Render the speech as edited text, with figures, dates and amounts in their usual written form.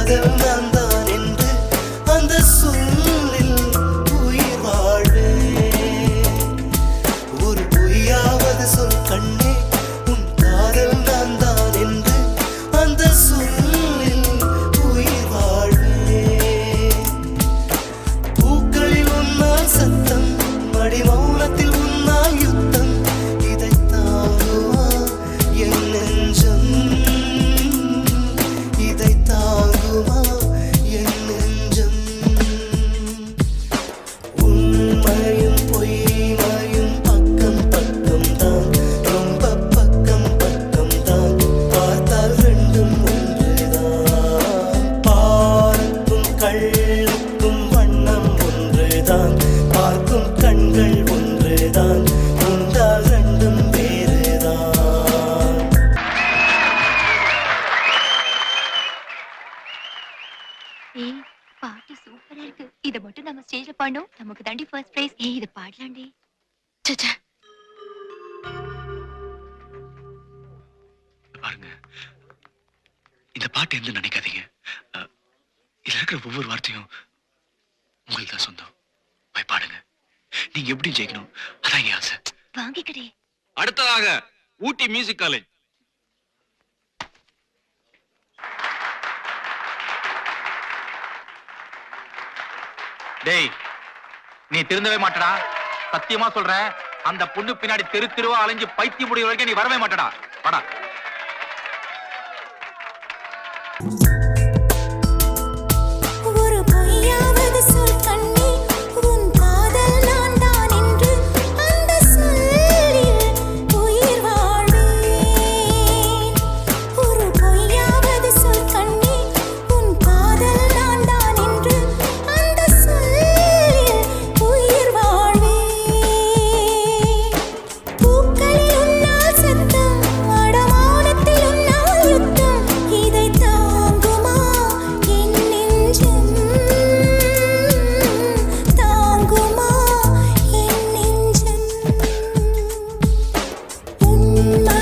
காதல் நான் தான் என்று அந்த சொல்லில் உயிர் வாழ்வே. ஒரு பொய்யாவது சொல் கண்ணே, உன் காதல் நான் தான் என்று அந்த சொல்லில் உயிர் வாழ்வே. பூக்களில் உன்னால் சத்தம், மடி மௌனத்தில் உன்னால் யுத்தம், இதை தாங்குமா என் நெஞ்சம், இதை தாங்குமா என் நெஞ்சம். உண்மையும் பொய்மையும் பக்கம் பக்கம் தான், ரொம்ப பக்கம் பக்கம் தான், பார்த்தால் ரெண்டும் ஒன்றுதான். பார்க்கும் கண்ணுக்கும் வண்ணம் ஒன்றுதான், பார்க்கும் கண்கள் ஒன்றுதான், உண்டால் ரெண்டும் வேறுதான். ஏய் பாட்டு சூப்பரா இருக்கு. இத மட்டும் நம்ம ஸ்டேஜ்ல பாடணும், நமக்கு தாண்டி ஃபர்ஸ்ட் பிரைஸ். ஏய் இத பாடலாம்டி. சச்சா பாருங்க, இந்த பாட்டு எந்த நினைக்காதீங்க. இதுல இருக்கிற ஒவ்வொரு வார்த்தையும் உங்களுக்கு தான் சொந்தம். போய் பாடுங்க. நீங்க எப்படி ஜெயிக்கணும், அதான் என் ஆசை. வாங்கிக்கடே. அடுத்ததாக ஊட்டி மியூசிக் காலேஜ். டேய், நீ திருந்தவே மாட்டடா. சத்தியமா சொல்றேன், அந்த பொண்ணு பின்னாடி தெரு தெருவா அலைஞ்சு பைத்தியம் முடிகிற வரைக்கும் நீ வரவே மாட்டடா. வாடா. ஒரு பொய்யாவது சொல் கண்ணே, உன் காதல் நான் தான் என்று அந்த சொல்லில் உயிர் வாழ்வேன். ஒரு பொய்யாவது சொல் கண்ணே, உன் காதல் நான் தான் என்று அந்த சொல்லில் உயிர் வாழ்வேன். பூக்களில் உன்னால் சத்தம், அடமானத்தில் உன்னால் யுத்தம், இதை தாங்குமா என் நெஞ்சம், தாங்குமா என் நெஞ்சம். உண்மை